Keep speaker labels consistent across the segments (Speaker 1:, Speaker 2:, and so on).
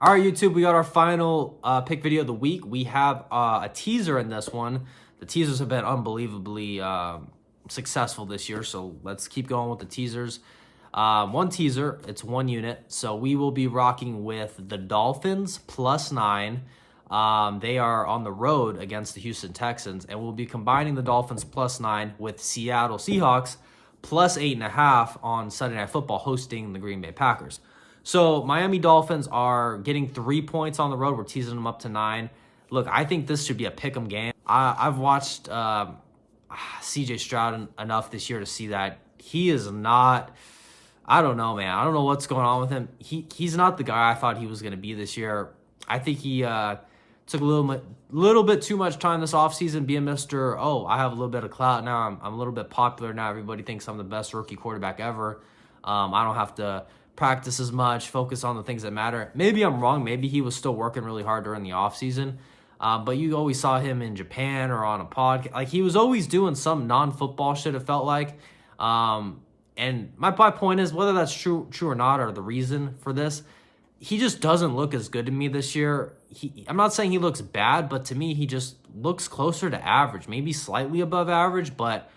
Speaker 1: All right, YouTube, we got our final pick video of the week. We have a teaser in this one. The teasers have been unbelievably successful this year, so let's keep going with the teasers. One teaser, it's one unit, so we will be rocking with the Dolphins +9. They are on the road against the Houston Texans, and we'll be combining the Dolphins +9 with Seattle Seahawks +8.5 on Sunday Night Football hosting the Green Bay Packers. So Miami Dolphins are getting 3 points on the road. We're teasing them up to 9. Look, I think this should be a pick'em game. I've watched CJ Stroud enough this year to see that he is not. I don't know, man. I don't know what's going on with him. He's not the guy I thought he was going to be this year. I think he took a little bit too much time this offseason being Mr. Oh, I have a little bit of clout now. I'm a little bit popular now. Everybody thinks I'm the best rookie quarterback ever. I don't have to practice as much, focus on the things that matter. Maybe I'm wrong. Maybe he was still working really hard during the offseason. But you always saw him in Japan or on a podcast. Like, he was always doing some non-football shit, it felt like. And my point is, whether that's true or not, or the reason for this, he just doesn't look as good to me this year. I'm not saying he looks bad, but to me, he just looks closer to average, maybe slightly above average, but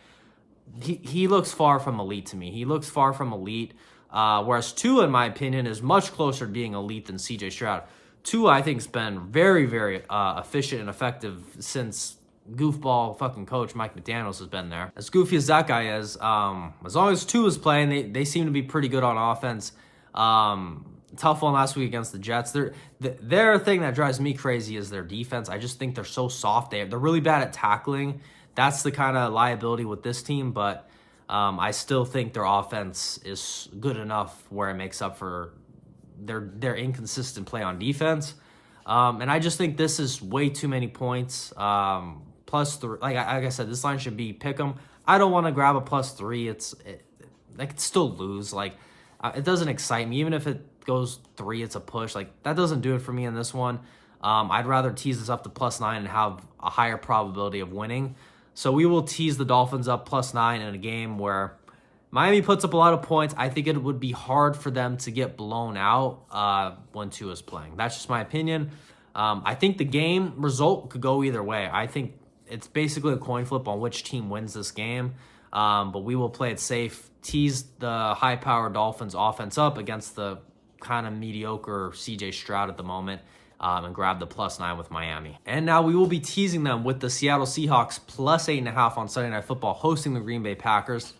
Speaker 1: he looks far from elite to me. He looks far from elite. Whereas Tua, in my opinion, is much closer to being elite than CJ Stroud. Tua, I think, has been very, very efficient and effective since goofball fucking coach Mike McDaniels has been there. As goofy as that guy is, as long as Tua's playing, they seem to be pretty good on offense. Tough one last week against the Jets. Their thing that drives me crazy is their defense. I just think they're so soft. They're really bad at tackling. That's the kind of liability with this team, but I still think their offense is good enough where it makes up for their inconsistent play on defense. And I just think this is way too many points. +3, like I said, this line should be pick 'em. I don't want to grab a +3. I could still lose. Like, it doesn't excite me. Even if it goes 3, it's a push. Like, that doesn't do it for me in this one. I'd rather tease this up to +9 and have a higher probability of winning. So we will tease the Dolphins up +9 in a game where Miami puts up a lot of points. I think it would be hard for them to get blown out when Tua is playing. That's just my opinion. I think the game result could go either way. I think it's basically a coin flip on which team wins this game. But we will play it safe, tease the high-powered Dolphins offense up against the kind of mediocre CJ Stroud at the moment. And grab the +9 with Miami. And now we will be teasing them with the Seattle Seahawks +8.5 on Sunday Night Football hosting the Green Bay Packers.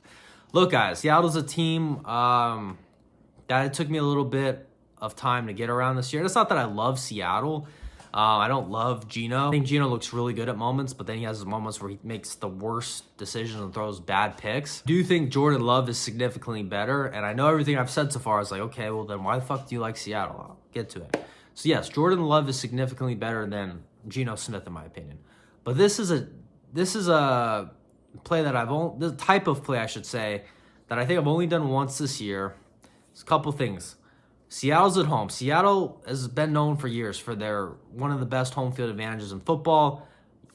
Speaker 1: Look, guys, Seattle's a team that it took me a little bit of time to get around this year. It's not that I love Seattle. I don't love Geno. I think Geno looks really good at moments, but then he has moments where he makes the worst decisions and throws bad picks. I do think Jordan Love is significantly better, and I know everything I've said so far is like, okay, well then why the fuck do you like Seattle? I'll get to it. So yes, Jordan Love is significantly better than Geno Smith in my opinion. But this is a play that the type of play I should say that I think I've only done once this year. It's a couple things. Seattle's at home. Seattle has been known for years for their one of the best home field advantages in football.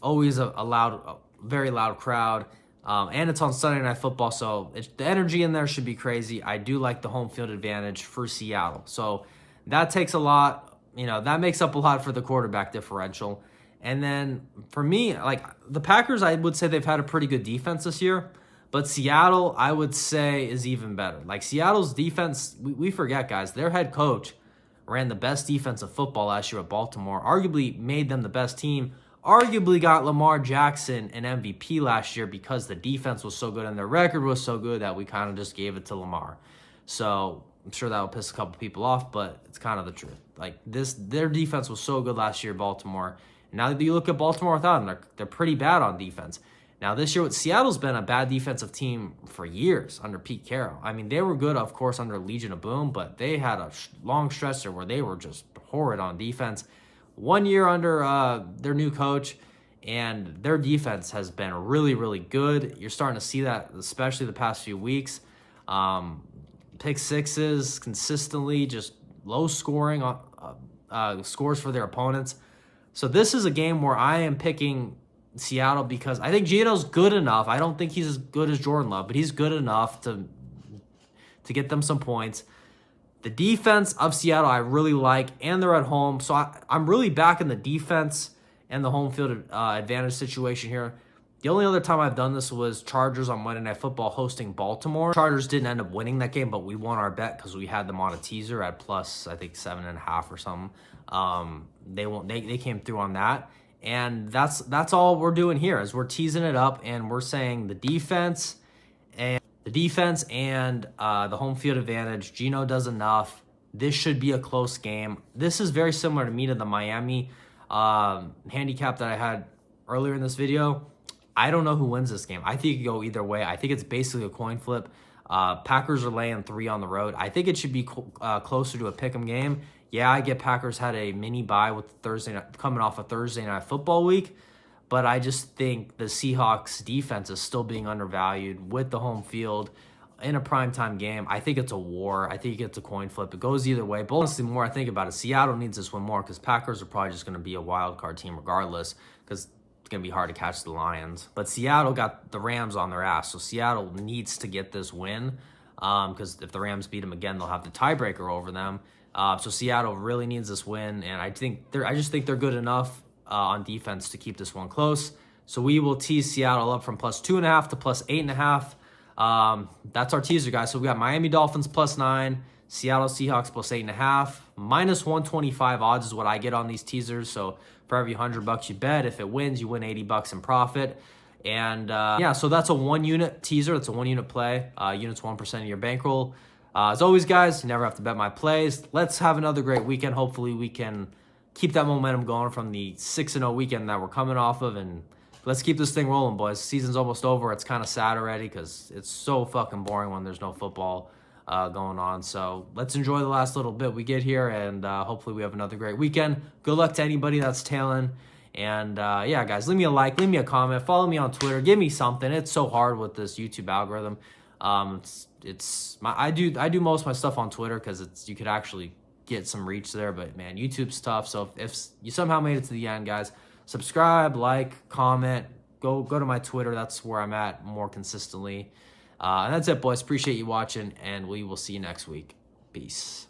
Speaker 1: Always a very loud crowd. And it's on Sunday Night Football, so the energy in there should be crazy. I do like the home field advantage for Seattle. So that takes a lot. That makes up a lot for the quarterback differential. And then for me, like the Packers, I would say they've had a pretty good defense this year. But Seattle, I would say, is even better. Like Seattle's defense, we forget, guys, their head coach ran the best defensive football last year at Baltimore, arguably made them the best team, arguably got Lamar Jackson an MVP last year because the defense was so good and their record was so good that we kind of just gave it to Lamar. So I'm sure that will piss a couple people off, but it's kind of the truth. Like their defense was so good last year, Baltimore. Now that you look at Baltimore without them, they're pretty bad on defense. Now this year, Seattle's been a bad defensive team for years under Pete Carroll. I mean, they were good, of course, under Legion of Boom, but they had a long stretch there where they were just horrid on defense. 1 year under their new coach, and their defense has been really, really good. You're starting to see that, especially the past few weeks. Pick sixes consistently, just low scoring scores for their opponents. So this is a game where I am picking Seattle because I think Geno's good enough. I don't think he's as good as Jordan Love, but he's good enough to get them some points. The defense of Seattle I really like, and they're at home. So I'm really back in the defense and the home field advantage situation here. The only other time I've done this was Chargers on Monday Night Football hosting Baltimore. Chargers didn't end up winning that game, but we won our bet because we had them on a teaser at plus, I think, 7.5 or something. They came through on that. And that's all we're doing here is we're teasing it up, and we're saying the defense and the home field advantage. Geno does enough. This should be a close game. This is very similar to me to the Miami handicap that I had earlier in this video. I don't know who wins this game. I think it could go either way. I think it's basically a coin flip. Packers are laying 3 on the road. I think it should be closer to a pick'em game. Yeah, I get Packers had a mini bye with coming off a Thursday night football week, but I just think the Seahawks defense is still being undervalued with the home field in a primetime game. I think it's a war. I think it's a coin flip. It goes either way. But honestly, the more I think about it, Seattle needs this one more because Packers are probably just going to be a wild card team regardless because it's going to be hard to catch the Lions. But Seattle got the Rams on their ass, so Seattle needs to get this win because if the Rams beat them again, they'll have the tiebreaker over them. So Seattle really needs this win, and I just think they're good enough on defense to keep this one close. So we will tease Seattle up from plus 2.5 to plus 8.5. That's our teaser, guys. So we got Miami Dolphins plus 9, Seattle Seahawks plus 8.5. Minus 125 odds is what I get on these teasers. So for every $100 you bet, if it wins, you win $80 in profit. And yeah, so that's a 1-unit teaser. It's a 1-unit play. Units 1% of your bankroll. As always, guys, you never have to bet my plays. Let's have another great weekend. Hopefully we can keep that momentum going from the 6-0 weekend that we're coming off of, and let's keep this thing rolling, boys. Season's almost over. It's kind of sad already because it's so fucking boring when there's no football going on. So let's enjoy the last little bit we get here, and hopefully we have another great weekend. Good luck to anybody that's tailing. And yeah, guys, leave me a like, leave me a comment, follow me on Twitter, give me something. It's so hard with this YouTube algorithm. I do most of my stuff on Twitter because you could actually get some reach there, but man, YouTube's tough. So if you somehow made it to the end, guys, subscribe, like, comment, go to my Twitter. That's where I'm at more consistently. And that's it, boys. Appreciate you watching, and we will see you next week. Peace.